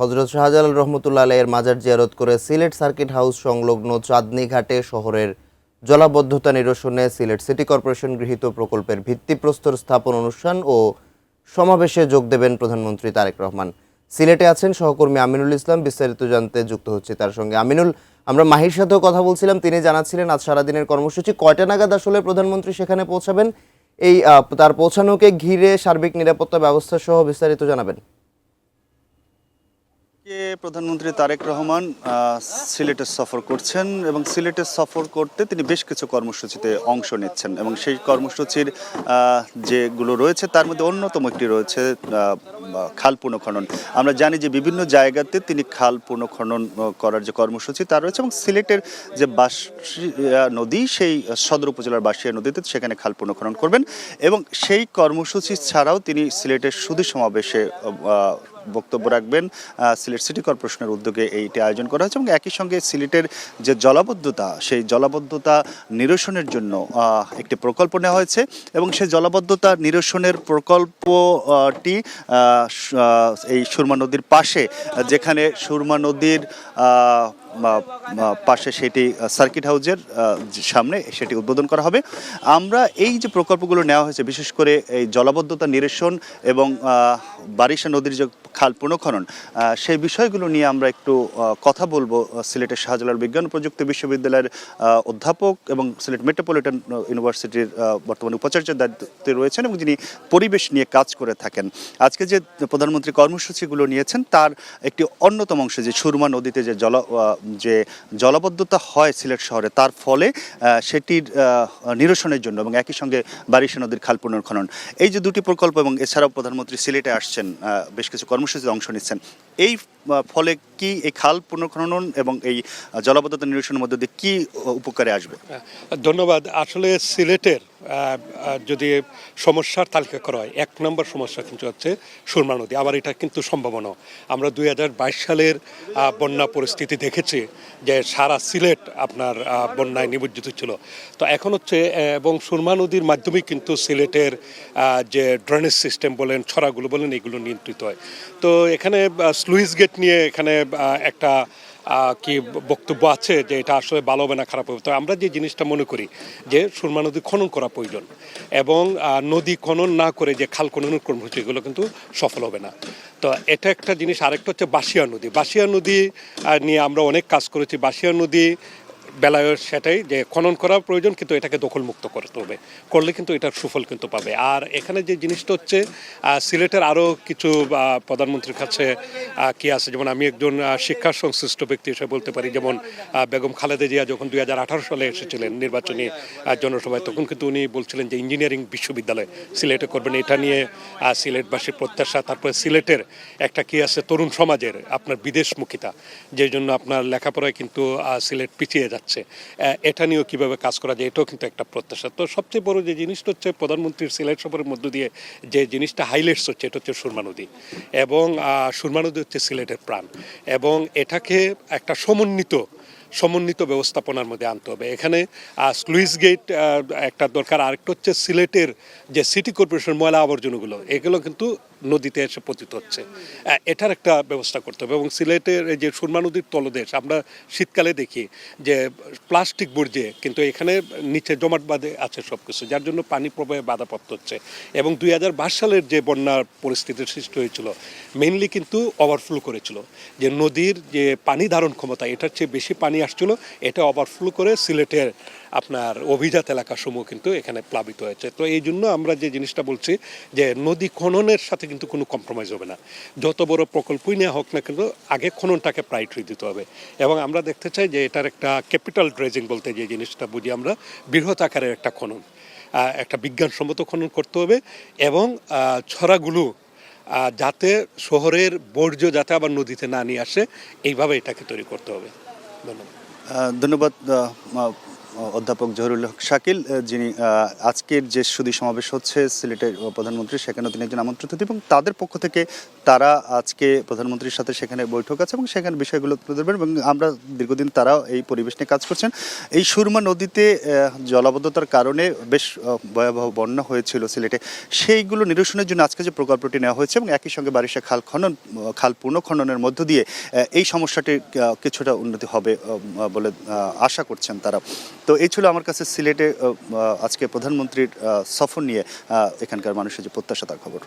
হযরত শাহজালাল রহমতুল্লাহ আলাইহির মাজার জিয়ারত করে সিলেট সার্কিট হাউস সংলগ্ন চাঁদনী ঘাটে শহরের জলাবদ্ধতা নিরসনে সিলেট সিটি কর্পোরেশন গৃহীত প্রকল্পের ভিত্তিপ্রস্তর স্থাপন অনুষ্ঠান ও সমাবেশে যোগ দেবেন প্রধানমন্ত্রী তারেক রহমান। সিলেটে আছেন সহকর্মী আমিনুল ইসলাম, বিস্তারিত জানতে যুক্ত হচ্ছে তার সঙ্গে। আমিনুল, আমরা মাহির সাথেও কথা বলছিলাম, তিনি জানাচ্ছিলেন আজ সারাদিনের কর্মসূচি কয়টা নাগাদ আসলে প্রধানমন্ত্রী সেখানে পৌঁছাবেন, এই তার পৌঁছানোকে ঘিরে সার্বিক নিরাপত্তা ব্যবস্থা সহ বিস্তারিত জানাবেন। প্রধানমন্ত্রী তারেক রহমান সিলেটে সফর করছেন এবং সিলেটে সফর করতে তিনি বেশ কিছু কর্মসূচিতে অংশ নিচ্ছেন এবং সেই কর্মসূচির যেগুলো রয়েছে তার মধ্যে অন্যতম একটি রয়েছে খাল পুনঃখনন। আমরা জানি যে বিভিন্ন জায়গাতে তিনি খাল পুনঃখনন করার যে কর্মসূচি তা রয়েছে এবং সিলেটের যে বাঁশিয়া নদী, সেই সদর উপজেলার বাঁশিয়া নদীতে সেখানে খাল পুনঃখনন করবেন এবং সেই কর্মসূচি ছাড়াও তিনি সিলেটের সুধী সমাবেশে বক্তব্য রাখবেন। সিলেট সিটি কর্পোরেশনের উদ্যোগে এইটি আয়োজন করা হয়েছে এবং একই সঙ্গে সিলেটের যে জলাবদ্ধতা, সেই জলাবদ্ধতা নিরসনের জন্য একটি প্রকল্প নেওয়া হয়েছে এবং সেই জলাবদ্ধতা নিরসনের প্রকল্পটি এই সুরমা নদীর পাশে, যেখানে সুরমা নদীর পাশে সেটি সার্কিট হাউসের সামনে সেটি উদ্বোধন করা হবে। আমরা এই যে প্রকল্পগুলো নেওয়া হয়েছে, বিশেষ করে এই জলাবদ্ধতা নিরসন এবং বারিশা নদীর যে খাল পুনঃখনন, সেই বিষয়গুলো নিয়ে আমরা একটু কথা বলবো সিলেটের শাহজালাল বিজ্ঞান ও প্রযুক্তি বিশ্ববিদ্যালয়ের অধ্যাপক এবং সিলেট মেট্রোপলিটন ইউনিভার্সিটির বর্তমানে উপাচার্যের দায়িত্বে রয়েছেন এবং যিনি পরিবেশ নিয়ে কাজ করে থাকেন। আজকে যে প্রধানমন্ত্রী কর্মসূচিগুলো নিয়েছেন তার একটি অন্যতম অংশ যে সুরমা নদীতে যে জলাবদ্ধতা হয় সিলেট শহরে, তার ফলে সেটির নিরসনের জন্য এবং একই সঙ্গে বারিশা নদীর খাল পুনঃখনন, এই যে দুটি প্রকল্প এবং এছাড়াও প্রধানমন্ত্রী সিলেটে আসছেন, বেশ কিছু কর্মসূচিতে অংশ নিচ্ছেন। এই ফলে কি এই খাল পুনঃখনন এবং এই জলাবদ্ধতা নিরসনের মধ্যে দিয়ে কি উপকারে আসবে? ধন্যবাদ। আসলে সিলেটের যদি সমস্যার তালিকা করা হয়, 1 নম্বর সমস্যা কিন্তু হচ্ছে সুরমা নদী। আবার এটা কিন্তু সম্ভাবনা, আমরা 2022 সালের বন্যা পরিস্থিতি দেখেছি যে সারা সিলেট আপনার বন্যায় নিমজ্জিত ছিল। তো এখন হচ্ছে এবং সুরমা নদীর মাধ্যমেই কিন্তু সিলেটের যে ড্রেনেজ সিস্টেম বলেন, ছড়াগুলো বলেন, এগুলো নিয়ন্ত্রিত হয়। তো এখানে স্লুইস গেট নিয়ে এখানে একটা কি বক্তব্য আছে যে এটা আসলে ভালো হবে না খারাপ হবে। তো আমরা যে জিনিসটা মনে করি যে সুরমা নদী খনন করা প্রয়োজন এবং নদী খনন না করে যে খাল খননের কর্মসূচি, এগুলো কিন্তু সফল হবে না। তো এটা একটা জিনিস। আরেকটা হচ্ছে বাঁশিয়া নদী। বাঁশিয়া নদী নিয়ে আমরা অনেক কাজ করেছি। বাঁশিয়া নদী বেলায় সেটাই যে খনন করা প্রয়োজন, কিন্তু এটাকে দখলমুক্ত করতে হবে, করলে কিন্তু এটার সুফল কিন্তু পাবে। আর এখানে যে জিনিসটা হচ্ছে সিলেটের আরও কিছু প্রধানমন্ত্রীর কাছে কি আছে, যেমন আমি একজন শিক্ষা সংশ্লিষ্ট ব্যক্তি হিসেবে বলতে পারি, যেমন বেগম খালেদা জিয়া যখন 2018 সালে এসেছিলেন নির্বাচনী জনসভায়, তখন কিন্তু উনি বলছিলেন যে ইঞ্জিনিয়ারিং বিশ্ববিদ্যালয় সিলেটে করবেন। এটা নিয়ে সিলেটবাসীর প্রত্যাশা। তারপরে সিলেটের একটা কি আছে তরুণ সমাজের আপনার বিদেশমুখিতা, যে জন্য আপনার লেখাপড়ায় কিন্তু সিলেট পিছিয়ে যাচ্ছে, এটা নিয়েও কীভাবে কাজ করা যায়, এটাও কিন্তু একটা প্রত্যাশা। তো সবচেয়ে বড় যে জিনিসটা হচ্ছে প্রধানমন্ত্রীর সিলেট সফরের মধ্য দিয়ে যে জিনিসটা হাইলাইটস হচ্ছে, এটা হচ্ছে সুরমা নদী এবং সুরমা নদী হচ্ছে সিলেটের প্রাণ এবং এটাকে একটা সমন্বিত ব্যবস্থাপনার মধ্যে আনতে হবে। এখানে স্লুইস গেট একটা দরকার। আরেকটা হচ্ছে সিলেটের যে সিটি কর্পোরেশন ময়লা আবর্জনাগুলো, এগুলো কিন্তু নদীতে এসে পতিত হচ্ছে, এটার একটা ব্যবস্থা করতে হবে। এবং সিলেটের যে সুরমা নদীর তলদেশ আমরা শীতকালে দেখি যে প্লাস্টিক বর্জ্যে কিন্তু এখানে নিচে জমাট বাঁধে আছে সব কিছু, যার জন্য পানি প্রবাহে বাধাপ্রাপ্ত হচ্ছে। এবং 2022 সালের যে বন্যার পরিস্থিতির সৃষ্টি হয়েছিল, মেইনলি কিন্তু ওভারফ্লো করেছিল, যে নদীর যে পানি ধারণ ক্ষমতা এটার চেয়ে বেশি পানি আসছিল, এটা ওভারফ্লো করে সিলেটের আপনার অভিজাত এলাকাসমূহ কিন্তু এখানে প্লাবিত হয়েছে। তো এই জন্য আমরা যে জিনিসটা বলছি যে নদী খননের সাথে কিন্তু কোনো কম্প্রোমাইজ হবে না, যত বড় প্রকল্পই নেওয়া হোক না কিন্তু আগে খননটাকে প্রায়োরিটি দিতে হবে। এবং আমরা দেখতে চাই যে এটার একটা ক্যাপিটাল ড্রেজিং বলতে যে জিনিসটা বুঝি আমরা, বৃহৎ আকারের একটা খনন, একটা বিজ্ঞানসম্মত খনন করতে হবে এবং ছড়াগুলো যাতে শহরের বর্জ্য যাতে আবার নদীতে না নিয়ে আসে, এইভাবে এটাকে তৈরি করতে হবে। ধন্যবাদ। ধন্যবাদ অধ্যাপক জহুরুল হক শাকিল, যিনি আজকের যে সুধী সমাবেশ হচ্ছে সিলেটের প্রধানমন্ত্রী, সেখানেও তিনি একজন আমন্ত্রিত অতিথি এবং তাদের পক্ষ থেকে তারা আজকে প্রধানমন্ত্রীর সাথে সেখানে বৈঠক আছে এবং সেখানে বিষয়গুলো তুলে ধরবেন এবং আমরা দীর্ঘদিন তারাও এই পরিবেশ নিয়ে কাজ করছেন। এই সুরমা নদীতে জলাবদ্ধতার কারণে বেশ ভয়াবহ বন্যা হয়েছিল সিলেটে, সেইগুলো নিরসনের জন্য আজকে যে প্রকল্পটি নেওয়া হয়েছে এবং একই সঙ্গে বারিশা খাল পুনঃখননের মধ্য দিয়ে এই সমস্যাটির কিছুটা উন্নতি হবে বলে আশা করছেন তারা। তো এই ছিল আমার কাছে সিলেটে আজকে প্রধানমন্ত্রীর সফর নিয়ে এখানকার মানুষের যে প্রত্যাশা তার খবর।